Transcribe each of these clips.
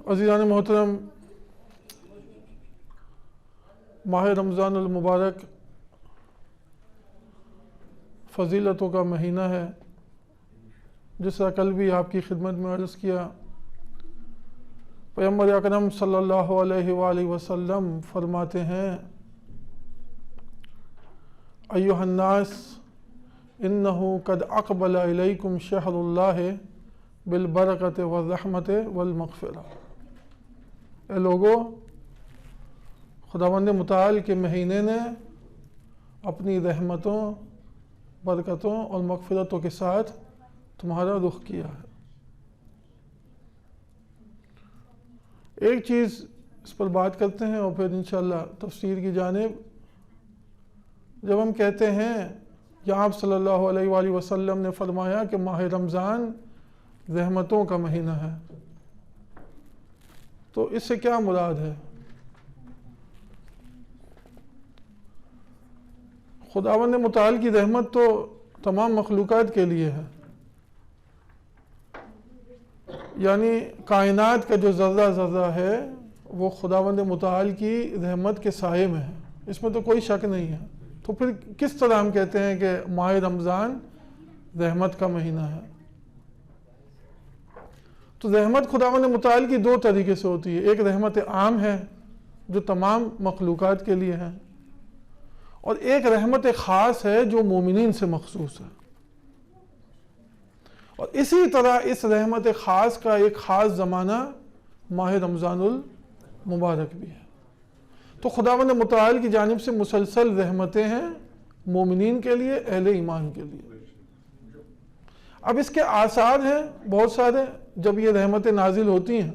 عزیزان محترم، ماہ رمضان المبارک فضیلتوں کا مہینہ ہے. جس طرح کل بھی آپ کی خدمت میں عرض کیا، پیغمبر اکرم صلی اللہ علیہ وآلہ وسلم فرماتے ہیں: ایھا الناس انہ قد اقبل الیکم شہر اللہ بالبرکۃ والرحمۃ والمغفرہ. اے لوگو، خداوند متعال کے مہینے نے اپنی رحمتوں، برکتوں اور مغفرتوں کے ساتھ تمہارا رخ کیا ہے. ایک چیز اس پر بات کرتے ہیں اور پھر انشاءاللہ تفسیر کی جانب. جب ہم کہتے ہیں یا آپ صلی اللہ علیہ وآلہ وسلم نے فرمایا کہ ماہ رمضان رحمتوں کا مہینہ ہے، تو اس سے کیا مراد ہے؟ خداوند متعال کی رحمت تو تمام مخلوقات کے لیے ہے، یعنی کائنات کا جو ذرہ ذرہ ہے وہ خداوند متعال کی رحمت کے سائے میں ہے، اس میں تو کوئی شک نہیں ہے. تو پھر کس طرح ہم کہتے ہیں کہ ماہ رمضان رحمت کا مہینہ ہے؟ تو رحمت خداوند متعال کی دو طریقے سے ہوتی ہے. ایک رحمت عام ہے جو تمام مخلوقات کے لیے ہے، اور ایک رحمت خاص ہے جو مومنین سے مخصوص ہے. اور اسی طرح اس رحمت خاص کا ایک خاص زمانہ ماہ رمضان المبارک بھی ہے. تو خداوند متعال کی جانب سے مسلسل رحمتیں ہیں مومنین کے لیے، اہل ایمان کے لیے. اب اس کے آثار ہیں بہت سارے. جب یہ رحمتیں نازل ہوتی ہیں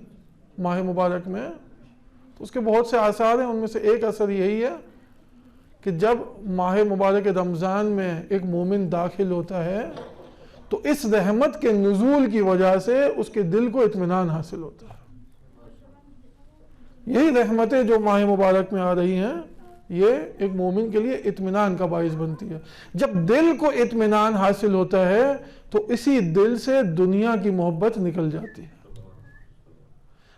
ماہ مبارک میں تو اس کے بہت سے آثار ہیں. ان میں سے ایک اثر یہی ہے کہ جب ماہ مبارک رمضان میں ایک مومن داخل ہوتا ہے تو اس رحمت کے نزول کی وجہ سے اس کے دل کو اطمینان حاصل ہوتا ہے. یہی رحمتیں جو ماہ مبارک میں آ رہی ہیں یہ ایک مومن کے لیے اطمینان کا باعث بنتی ہے. جب دل کو اطمینان حاصل ہوتا ہے تو اسی دل سے دنیا کی محبت نکل جاتی ہے.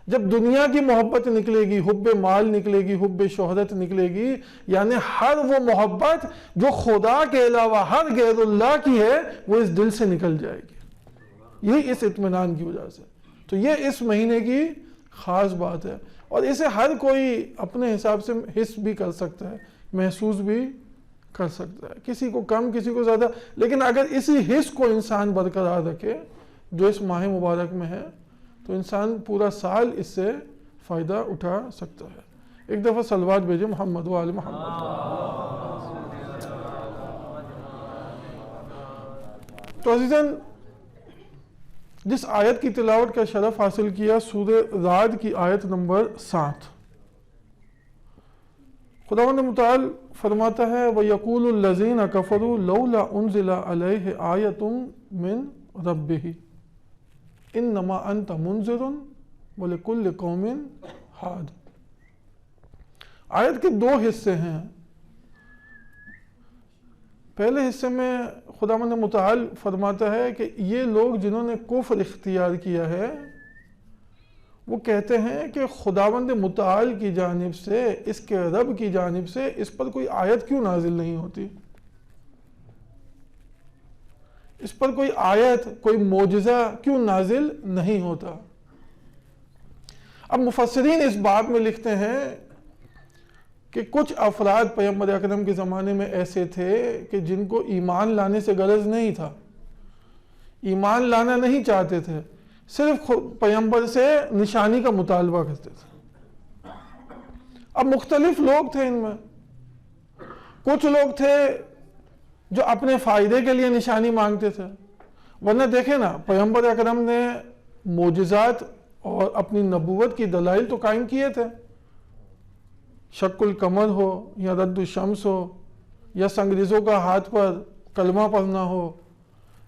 جب دنیا کی محبت نکلے گی، حب مال نکلے گی، حب شہرت نکلے گی، یعنی ہر وہ محبت جو خدا کے علاوہ ہر غیر اللہ کی ہے وہ اس دل سے نکل جائے گی، یہی اس اطمینان کی وجہ سے. تو یہ اس مہینے کی خاص بات ہے، اور اسے ہر کوئی اپنے حساب سے حس بھی کر سکتا ہے، محسوس بھی کر سکتا ہے، کسی کو کم کسی کو زیادہ. لیکن اگر اسی حس کو انسان برقرار رکھے جو اس ماہ مبارک میں ہے تو انسان پورا سال اس سے فائدہ اٹھا سکتا ہے. ایک دفعہ صلوات بھیجے محمد و آل محمد. تو عزیزاً، جس آیت کی تلاوت کا شرف حاصل کیا، سورہ رعد کی آیت نمبر 7. خداوند متعال فرماتا ہے: وَيَقُولُ الَّذِينَ كَفَرُوا لَوْلَا أُنزِلَ عَلَيْهِ آيَةٌ مِّن رَبِّهِ إِنَّمَا أَنْتَ مُنذِرٌ وَلِكُلِّ قَوْمٍ ہاد. آیت کے دو حصے ہیں. پہلے حصے میں خداوند متعال فرماتا ہے کہ یہ لوگ جنہوں نے کفر اختیار کیا ہے وہ کہتے ہیں کہ خداوند متعال کی جانب سے، اس کے رب کی جانب سے اس پر کوئی آیت کیوں نازل نہیں ہوتی، اس پر کوئی آیت، کوئی معجزہ کیوں نازل نہیں ہوتا. اب مفسرین اس بات میں لکھتے ہیں کہ کچھ افراد پیغمبر اکرم کے زمانے میں ایسے تھے کہ جن کو ایمان لانے سے غرض نہیں تھا، ایمان لانا نہیں چاہتے تھے، صرف پیغمبر سے نشانی کا مطالبہ کرتے تھے. اب مختلف لوگ تھے ان میں. کچھ لوگ تھے جو اپنے فائدے کے لیے نشانی مانگتے تھے، ورنہ دیکھیں نا پیغمبر اکرم نے معجزات اور اپنی نبوت کی دلائل تو قائم کیے تھے. شق القمر ہو یا رد الشمس ہو یا سنگریزوں کا ہاتھ پر کلمہ پڑھنا ہو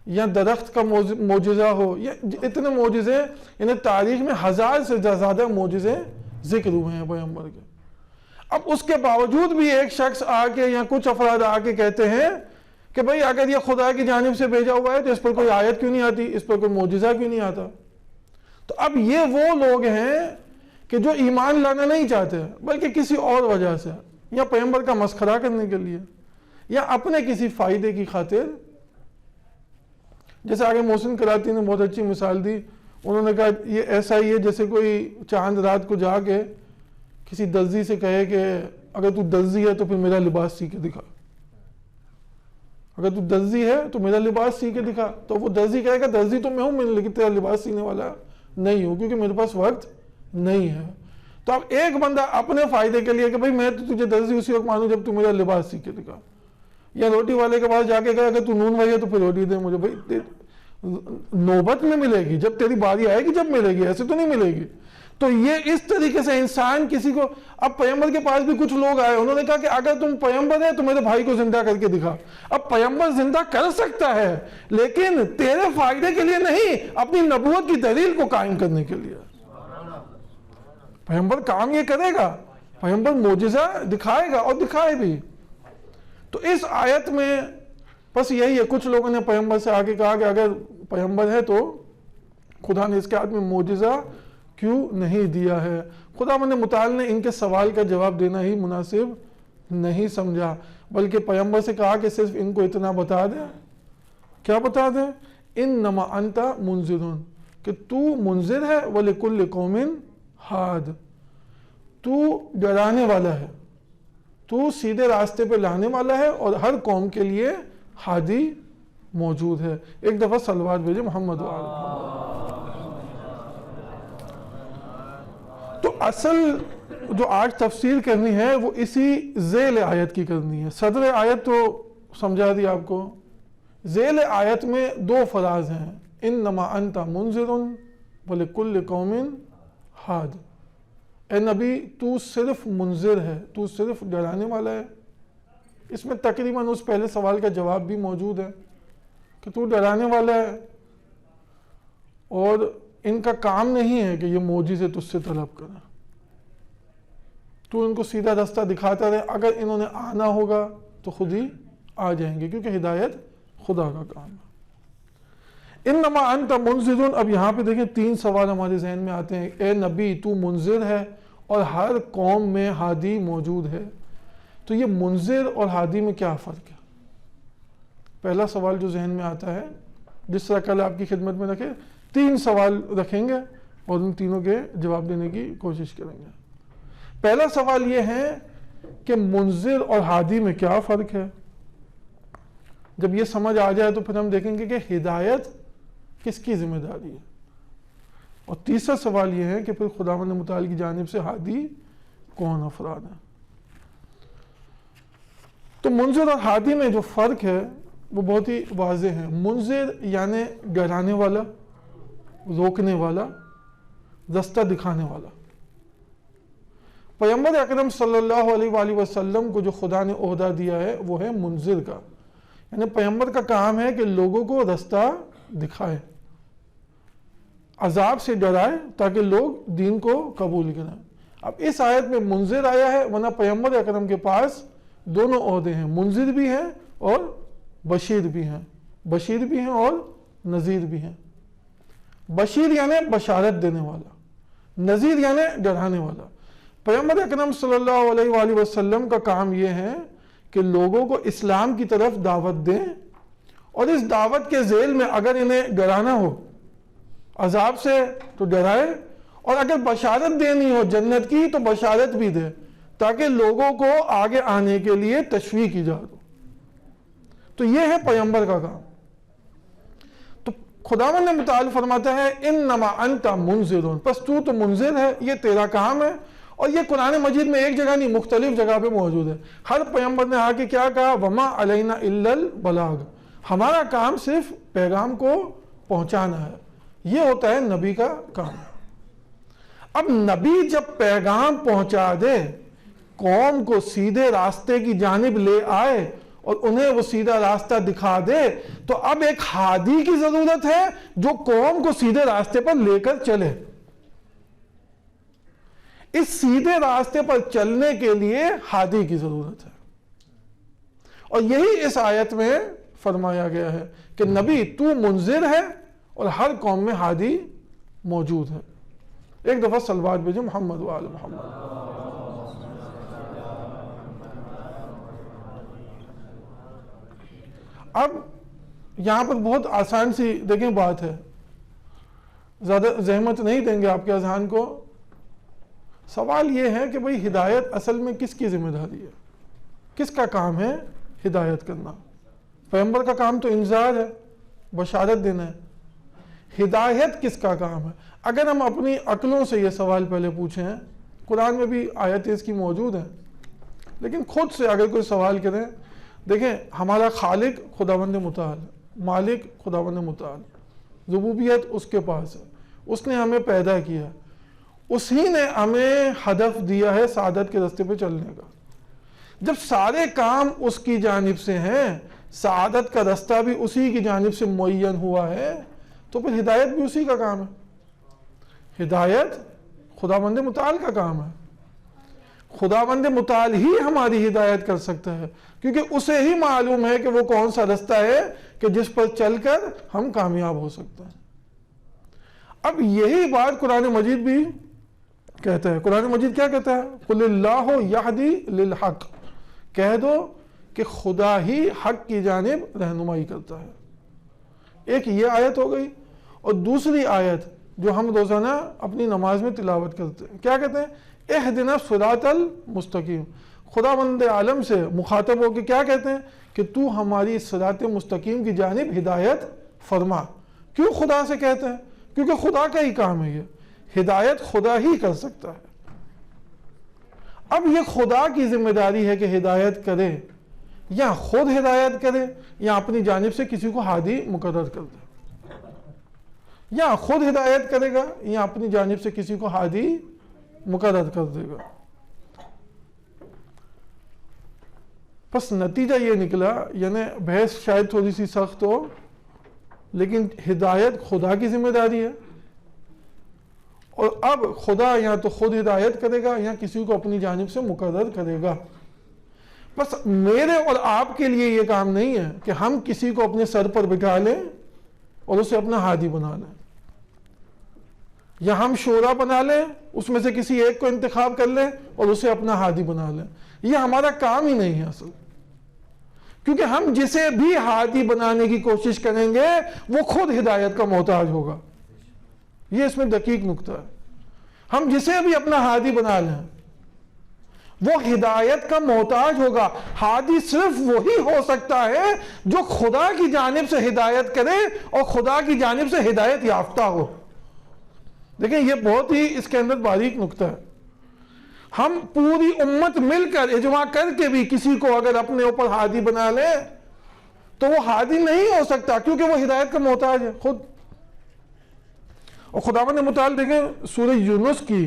یا درخت کا معجزہ ہو، یہ اتنے معجزے، یعنی تاریخ میں 1000 سے زیادہ معجزے ذکر ہوئے ہیں پیغمبر کے. اب اس کے باوجود بھی ایک شخص آ کے یا کچھ افراد آ کے کہتے ہیں کہ بھئی اگر یہ خدا کی جانب سے بھیجا ہوا ہے تو اس پر کوئی آیت کیوں نہیں آتی، اس پر کوئی معجزہ کیوں نہیں آتا؟ تو اب یہ وہ لوگ ہیں کہ جو ایمان لانا نہیں چاہتے بلکہ کسی اور وجہ سے، یا پیغمبر کا مسخرہ کرنے کے لیے، یا اپنے کسی فائدے کی خاطر. جیسے آگے محسن کراتی نے بہت اچھی مثال دی. انہوں نے کہا یہ ایسا ہی ہے جیسے کوئی چاند رات کو جا کے کسی درزی سے کہے کہ اگر تو درزی ہے تو پھر میرا لباس سی کے دکھا، اگر تو درزی ہے تو میرا لباس سی کے دکھا. تو وہ درزی کہے گا درزی تو میں ہوں لیکن تیرا لباس سینے والا نہیں ہوں کیونکہ میرے پاس وقت نہیں ہے. تو اب ایک بندہ اپنے فائدے کے لیے کہ بھئی میں تو تجھے درزی اسی وقت مانوں جب تو میرا لباس سی کے دکھا، یا روٹی والے کے پاس جا کے کہا اگر تو نون بھائی ہے تو پھر روٹی دے مجھے. بھئی نوبت میں ملے گی، جب تیری باری آئے گی جب ملے گی، ایسے تو نہیں ملے گی. تو یہ اس طریقے سے انسان کسی کو، اب پیغمبر کے پاس بھی کچھ لوگ آئے، انہوں نے کہا کہ اگر تم پیغمبر ہے تو میرے بھائی کو زندہ کر کے دکھا. اب پیغمبر زندہ کر سکتا ہے لیکن تیرے فائدے کے لیے نہیں، اپنی نبوت کی دلیل کو قائم کرنے کے لیے. پیغمبر کام یہ کرے گا، پیغمبر معجزہ دکھائے گا اور دکھائے بھی. تو اس آیت میں بس یہی ہے، کچھ لوگوں نے پیغمبر سے آگے کہا کہ اگر پیغمبر ہے تو خدا نے اس کے ہاتھ میں معجزہ کیوں نہیں دیا ہے. خدا متعال نے ان کے سوال کا جواب دینا ہی مناسب نہیں سمجھا، بلکہ پیغمبر سے کہا کہ صرف ان کو اتنا بتا دے. کیا بتا دے؟ انما انت منذر، کہ تو منذر ہے، وَلِكُلِّ قَوْمٍ ہاد، تو ڈرانے والا ہے، تو سیدھے راستے پہ لانے والا ہے اور ہر قوم کے لیے ہادی موجود ہے. ایک دفعہ صلوات بھیجے محمد وآلہ. تو اصل جو آج تفسیر کرنی ہے وہ اسی ذیل آیت کی کرنی ہے. صدر آیت تو سمجھا دی آپ کو. ذیل آیت میں دو فراز ہیں، انما انت منذر وَلِكُلِّ قَوْمٍ ہاد. اے نبی تو صرف منذر ہے، تو صرف ڈرانے والا ہے. اس میں تقریباً اس پہلے سوال کا جواب بھی موجود ہے کہ تو ڈرانے والا ہے اور ان کا کام نہیں ہے کہ یہ معجزے تجھ سے طلب کریں. تو ان کو سیدھا راستہ دکھاتا رہے، اگر انہوں نے آنا ہوگا تو خود ہی آ جائیں گے کیونکہ ہدایت خدا کا کام ہے. انما انت منذر. اب یہاں پہ دیکھیں تین سوال ہمارے ذہن میں آتے ہیں. اے نبی تو منذر ہے اور ہر قوم میں ہادی موجود ہے. تو یہ منذر اور ہادی میں کیا فرق ہے؟ پہلا سوال جو ذہن میں آتا ہے، جس طرح کل آپ کی خدمت میں رکھے، تین سوال رکھیں گے اور ان تینوں کے جواب دینے کی کوشش کریں گے. پہلا سوال یہ ہے کہ منذر اور ہادی میں کیا فرق ہے. جب یہ سمجھ آ جائے تو پھر ہم دیکھیں گے کہ ہدایت کس کی ذمہ داری ہے. اور تیسرا سوال یہ ہے کہ پھر خداوند متعال کی جانب سے ہادی کون افراد ہیں. تو منذر اور ہادی میں جو فرق ہے وہ بہت ہی واضح ہے. منذر یعنی ڈرانے والا، روکنے والا، راستہ دکھانے والا. پیغمبر اکرم صلی اللہ علیہ وآلہ وسلم کو جو خدا نے عہدہ دیا ہے وہ ہے منذر کا. یعنی پیغمبر کا کام ہے کہ لوگوں کو راستہ دکھائے، عذاب سے ڈرائے تاکہ لوگ دین کو قبول کریں. اب اس آیت میں منذر آیا ہے، ورنہ پیغمبر اکرم کے پاس دونوں عہدے ہیں، منذر بھی ہیں اور بشیر بھی ہیں. بشیر بھی ہیں اور نذیر بھی ہیں. بشیر یعنی بشارت دینے والا، نذیر یعنی ڈرانے والا. پیغمبر اکرم صلی اللہ علیہ وآلہ وسلم کا کام یہ ہے کہ لوگوں کو اسلام کی طرف دعوت دیں اور اس دعوت کے ذیل میں اگر انہیں ڈرانا ہو عذاب سے تو ڈرائے، اور اگر بشارت دینی ہو جنت کی تو بشارت بھی دے تاکہ لوگوں کو آگے آنے کے لیے تشویق ایجاد ہو. تو یہ ہے پیغمبر کا کام. تو خداوند متعال فرماتا ہے انما انت منذر، پس تو منذر ہے، یہ تیرا کام ہے. اور یہ قرآن مجید میں ایک جگہ نہیں مختلف جگہ پہ موجود ہے. ہر پیغمبر نے آ کے کیا کہا؟ وما علینا الا البلاغ، ہمارا کام صرف پیغام کو پہنچانا ہے. یہ ہوتا ہے نبی کا کام. اب نبی جب پیغام پہنچا دے، قوم کو سیدھے راستے کی جانب لے آئے اور انہیں وہ سیدھا راستہ دکھا دے، تو اب ایک ہادی کی ضرورت ہے جو قوم کو سیدھے راستے پر لے کر چلے. اس سیدھے راستے پر چلنے کے لیے ہادی کی ضرورت ہے، اور یہی اس آیت میں فرمایا گیا ہے کہ نبی تو منذر ہے اور ہر قوم میں ہادی موجود ہے۔ ایک دفعہ صلوات بھیجو محمد و آل محمد۔ اب یہاں پر بہت آسان سی دیکھیں بات ہے، زیادہ زحمت نہیں دیں گے آپ کے اذہان کو۔ سوال یہ ہے کہ بھئی ہدایت اصل میں کس کی ذمہ داری ہے؟ کس کا کام ہے ہدایت کرنا؟ پیغمبر کا کام تو انذار ہے، بشارت دینا ہے۔ ہدایت کس کا کام ہے؟ اگر ہم اپنی عقلوں سے یہ سوال پہلے پوچھیں، قرآن میں بھی آیتیں اس کی موجود ہیں، لیکن خود سے اگر کوئی سوال کریں، دیکھیں ہمارا خالق خداوند متعال، مالک خداوند متعال، ربوبیت اس کے پاس ہے، اس نے ہمیں پیدا کیا، اسی نے ہمیں ہدف دیا ہے سعادت کے راستے پہ چلنے کا۔ جب سارے کام اس کی جانب سے ہیں، سعادت کا راستہ بھی اسی کی جانب سے معین ہوا ہے، تو پھر ہدایت بھی اسی کا کام ہے۔ ہدایت خداوند متعال کا کام ہے۔ خداوند متعال ہی ہماری ہدایت کر سکتا ہے، کیونکہ اسے ہی معلوم ہے کہ وہ کون سا راستہ ہے کہ جس پر چل کر ہم کامیاب ہو سکتے ہیں۔ اب یہی بات قرآن مجید بھی کہتا ہے۔ قرآن مجید کیا کہتا ہے؟ قُلِ اللَّهُ يَهْدِي لِلْحَقِّ، کہہ دو کہ خدا ہی حق کی جانب رہنمائی کرتا ہے۔ ایک یہ آیت ہو گئی، اور دوسری آیت جو ہم روزانہ اپنی نماز میں تلاوت کرتے ہیں، کیا کہتے ہیں؟ اہدنا الصراط المستقیم۔ خداوند عالم سے مخاطب ہو کے کیا کہتے ہیں؟ کہ تو ہماری صراط مستقیم کی جانب ہدایت فرما۔ کیوں خدا سے کہتے ہیں؟ کیونکہ خدا کا ہی کام ہے، یہ ہدایت خدا ہی کر سکتا ہے۔ اب یہ خدا کی ذمہ داری ہے کہ ہدایت کرے، یا خود ہدایت کرے، یا اپنی جانب سے کسی کو ہادی مقرر کر دے۔ یا خود ہدایت کرے گا، یا اپنی جانب سے کسی کو ہادی مقرر کر دے گا۔ بس نتیجہ یہ نکلا، یعنی بحث شاید تھوڑی سی سخت ہو، لیکن ہدایت خدا کی ذمہ داری ہے، اور اب خدا یا تو خود ہدایت کرے گا یا کسی کو اپنی جانب سے مقرر کرے گا۔ بس میرے اور آپ کے لیے یہ کام نہیں ہے کہ ہم کسی کو اپنے سر پر بٹھا لیں اور اسے اپنا ہادی بنا لیں، یا ہم شورا بنا لیں، اس میں سے کسی ایک کو انتخاب کر لیں اور اسے اپنا ہادی بنا لیں۔ یہ ہمارا کام ہی نہیں ہے اصل، کیونکہ ہم جسے بھی ہادی بنانے کی کوشش کریں گے وہ خود ہدایت کا محتاج ہوگا۔ یہ اس میں دقیق نکتہ ہے۔ ہم جسے بھی اپنا ہادی بنا لیں وہ ہدایت کا محتاج ہوگا۔ ہادی صرف وہی ہو سکتا ہے جو خدا کی جانب سے ہدایت کرے اور خدا کی جانب سے ہدایت یافتہ ہو۔ دیکھیں یہ بہت ہی اس کے اندر باریک نکتہ ہے۔ ہم پوری امت مل کر اجماع کر کے بھی کسی کو اگر اپنے اوپر ہادی بنا لیں تو وہ ہادی نہیں ہو سکتا، کیونکہ وہ ہدایت کا محتاج ہے خود۔ اور خداوند متعال دیکھیں سورہ یونس کی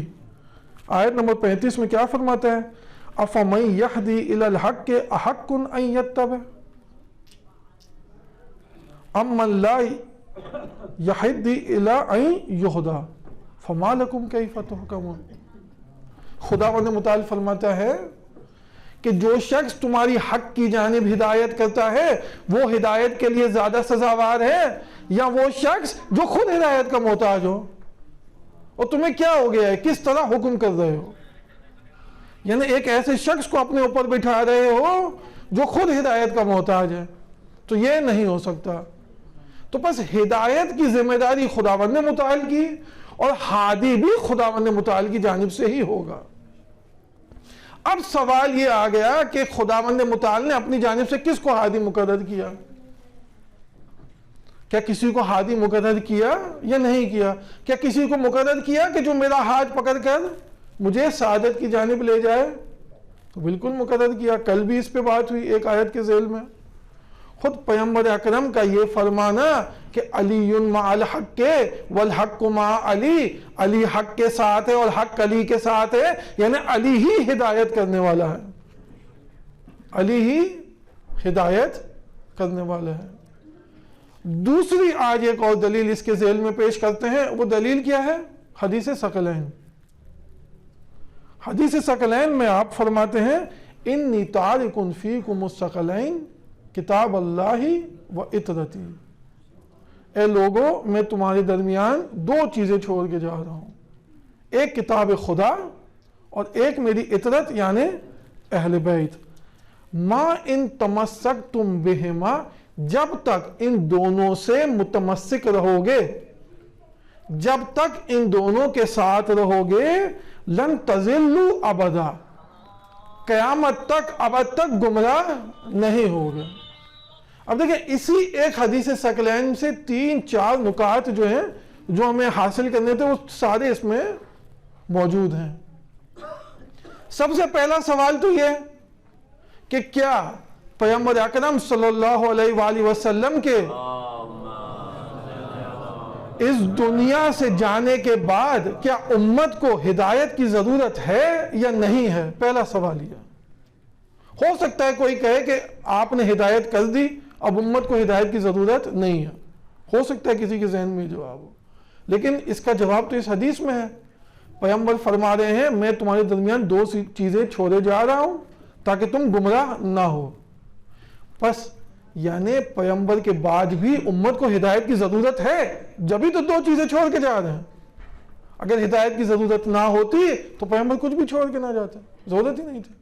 آیت نمبر 35 میں کیا فرماتا ہے؟ أَفَمَنْ يَهْدِي إِلَى الْحَقِّ أَحَقٌّ أَنْ يَتَّبَعَ أَمَّنْ لَا يَهْدِي إِلَىٰ أَنْ يُهْدَىٰ فَمَا لَكُمْ كَيْفَ تُحْكَمُونَ۔ خداوند متعال فرماتا ہے کہ جو شخص تمہاری حق کی جانب ہدایت کرتا ہے وہ ہدایت کے لیے زیادہ سزاوار ہے، یا وہ شخص جو خود ہدایت کا محتاج ہو؟ اور تمہیں کیا ہو گیا ہے؟ کس طرح حکم کر رہے ہو؟ یعنی ایک ایسے شخص کو اپنے اوپر بٹھا رہے ہو جو خود ہدایت کا محتاج ہے، تو یہ نہیں ہو سکتا۔ تو بس ہدایت کی ذمہ داری خداوند متعال کی، اور ہادی بھی خداوند متعال کی جانب سے ہی ہوگا۔ اب سوال یہ آ گیا کہ خداوند متعال نے اپنی جانب سے کس کو ہادی مقرر کیا؟ کیا کسی کو ہادی مقرر کیا یا نہیں کیا؟ کیا کسی کو مقرر کیا کہ جو میرا ہاتھ پکڑ کر مجھے سعادت کی جانب لے جائے؟ تو بالکل مقرر کیا۔ کل بھی اس پہ بات ہوئی ایک آیت کے ذیل میں۔ خود پیغمبر اکرم کا یہ فرمانا کہ علی مع الحق والحق مع علی، علی حق کے ساتھ ہے اور حق علی کے ساتھ ہے، یعنی علی ہی ہدایت کرنے والا ہے، علی ہی ہدایت کرنے والا ہے۔ دوسری آج ایک اور دلیل اس کے ذیل میں پیش کرتے ہیں، وہ دلیل کیا ہے؟ حدیث ثقلین۔ حدیث ثقلین میں آپ فرماتے ہیں انی تارک فیکم الثقلین کتاب اللہ و اطرتی، اے لوگو میں تمہارے درمیان دو چیزیں چھوڑ کے جا رہا ہوں، ایک کتاب خدا اور ایک میری اطرت یعنی اہل بیت، ما ان تمسکتم بہما، جب تک ان دونوں سے متمسک رہو گے، جب تک ان دونوں کے ساتھ رہو گے، لن تضلوا ابدا، قیامت تک ابد تک گمراہ نہیں ہوگے۔ اب دیکھیں اسی ایک حدیث ثقلین سے 3-4 نکات جو ہیں جو ہمیں حاصل کرنے تھے وہ سارے اس میں موجود ہیں۔ سب سے پہلا سوال تو یہ کہ کیا پیغمبر اکرم صلی اللہ علیہ وآلہ وسلم کے اس دنیا سے جانے کے بعد کیا امت کو ہدایت کی ضرورت ہے یا نہیں ہے؟ پہلا سوال یہ۔ ہو سکتا ہے کوئی کہے کہ آپ نے ہدایت کر دی، اب امت کو ہدایت کی ضرورت نہیں ہے، ہو سکتا ہے کسی کے ذہن میں جواب ہو، لیکن اس کا جواب تو اس حدیث میں ہے۔ پیغمبر فرما رہے ہیں میں تمہارے درمیان دو چیزیں چھوڑے جا رہا ہوں تاکہ تم گمراہ نہ ہو۔ بس یعنی پیغمبر کے بعد بھی امت کو ہدایت کی ضرورت ہے، جبھی تو دو چیزیں چھوڑ کے جا رہے ہیں۔ اگر ہدایت کی ضرورت نہ ہوتی تو پیغمبر کچھ بھی چھوڑ کے نہ جاتے، ضرورت ہی نہیں تھی۔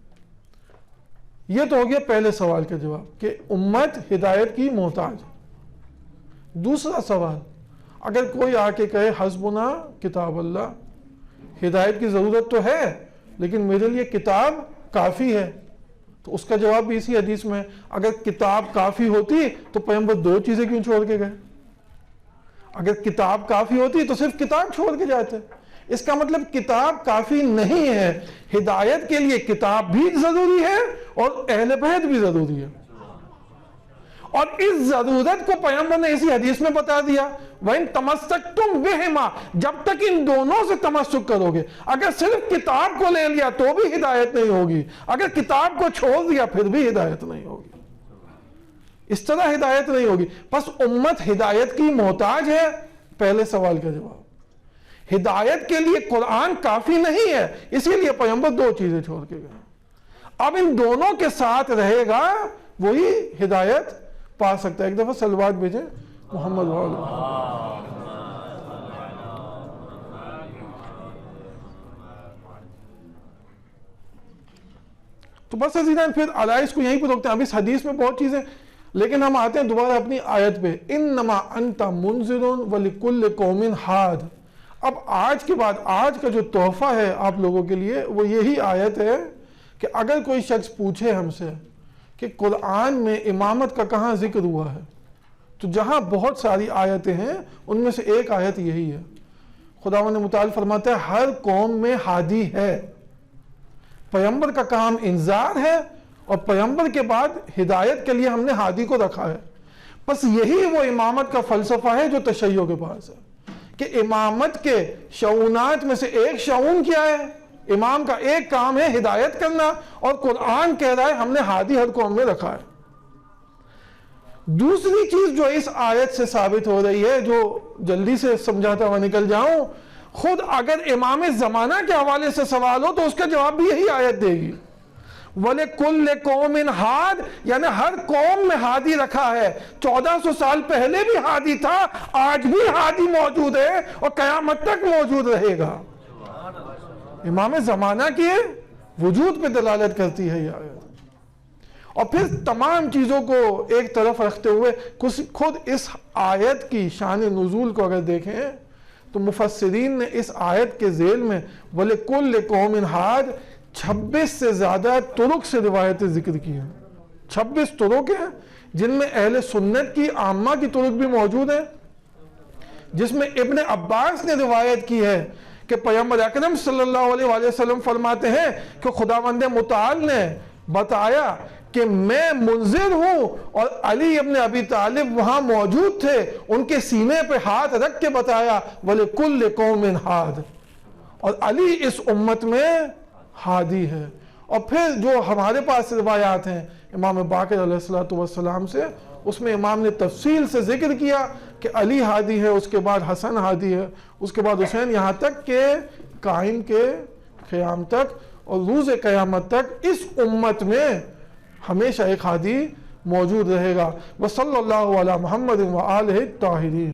یہ تو ہو گیا پہلے سوال کا جواب کہ امت ہدایت کی محتاج ہے۔ دوسرا سوال، اگر کوئی آ کے کہے حسبنا کتاب اللہ، ہدایت کی ضرورت تو ہے لیکن میرے لیے کتاب کافی ہے، تو اس کا جواب بھی اسی حدیث میں، اگر کتاب کافی ہوتی تو پیغمبر دو چیزیں کیوں چھوڑ کے گئے؟ اگر کتاب کافی ہوتی تو صرف کتاب چھوڑ کے جاتے۔ اس کا مطلب کتاب کافی نہیں ہے، ہدایت کے لیے کتاب بھی ضروری ہے اور اہل بیت بھی ضروری ہے، اور اس ضرورت کو پیغمبر نے اسی حدیث میں بتا دیا وَإِن تَمَسَّكْتُمْ بِهِمَا، جب تک ان دونوں سے تمسک کرو گے۔ اگر صرف کتاب کو لے لیا تو بھی ہدایت نہیں ہوگی، اگر کتاب کو چھوڑ دیا پھر بھی ہدایت نہیں ہوگی، اس طرح ہدایت نہیں ہوگی۔ پس امت ہدایت کی محتاج ہے، پہلے سوال کا جواب۔ ہدایت کے لیے قرآن کافی نہیں ہے، اسی لیے پیغمبر دو چیزیں چھوڑ کے گئے۔ اب ان دونوں کے ساتھ رہے گا وہی ہدایت پا سکتا ہے۔ ایک دفعہ صلوات بھیجیں محمد وآلہ۔ تو بس عزیزان پھر علائش کو یہیں پہ روکتے ہیں، اب اس حدیث میں بہت چیزیں، لیکن ہم آتے ہیں دوبارہ اپنی آیت پہ، انما انت منذر ولکل قوم ہاد۔ اب آج کے بعد آج کا جو تحفہ ہے آپ لوگوں کے لیے وہ یہی آیت ہے کہ اگر کوئی شخص پوچھے ہم سے کہ قرآن میں امامت کا کہاں ذکر ہوا ہے، تو جہاں بہت ساری آیتیں ہیں ان میں سے ایک آیت یہی ہے۔ خداوند متعال فرماتا ہے ہر قوم میں ہادی ہے، پیغمبر کا کام انذار ہے اور پیغمبر کے بعد ہدایت کے لیے ہم نے ہادی کو رکھا ہے۔ بس یہی وہ امامت کا فلسفہ ہے جو تشیع کے پاس ہے، کہ امامت کے شعونات میں سے ایک شعون کیا ہے؟ امام کا ایک کام ہے ہدایت کرنا، اور قرآن کہہ رہا ہے ہم نے ہادی ہر قوم میں رکھا ہے۔ دوسری چیز جو اس آیت سے ثابت ہو رہی ہے، جو جلدی سے سمجھاتا ہوا نکل جاؤں، خود اگر امام زمانہ کے حوالے سے سوال ہو تو اس کا جواب بھی یہی آیت دے گی، وَلِكُلِّ قَوْمٍ ہاد، یعنی ہر قوم میں ہادی رکھا ہے۔ 1400 سال پہلے بھی ہادی تھا، آج بھی ہادی موجود ہے اور قیامت تک موجود رہے گا۔ امام زمانہ کے وجود پہ دلالت کرتی ہے یہ آیت۔ اور پھر تمام چیزوں کو ایک طرف رکھتے ہوئے خود اس آیت کی شان نزول کو اگر دیکھیں تو مفسرین نے اس آیت کے ذیل میں وَلِكُلِّ قَوْمٍ ہاد 26 سے زیادہ طرق سے روایتیں ذکر کی ہیں۔ 26 طرق ہیں جن میں اہل سنت کی عامہ کی طرق بھی موجود ہیں، جس میں ابن عباس نے روایت کی ہے کہ پیغمبر اکرم صلی اللہ علیہ وآلہ وسلم فرماتے ہیں کہ خداوند متعال نے بتایا کہ میں منذر ہوں اور علی ابن ابی طالب وہاں موجود تھے، ان کے سینے پہ ہاتھ رکھ کے بتایا وَلِكُلِّ قَوْمٍ ہاد، اور علی اس امت میں ہادی ہے۔ اور پھر جو ہمارے پاس روایات ہیں امام باقر علیہ السلام سے، اس میں امام نے تفصیل سے ذکر کیا کہ علی ہادی ہے، اس کے بعد حسن ہادی ہے، اس کے بعد حسین، یہاں تک کہ قائم کے قیام تک اور روز قیامت تک اس امت میں ہمیشہ ایک ہادی موجود رہے گا۔ وصلی اللہ علی محمد و آلہ الطاہرین۔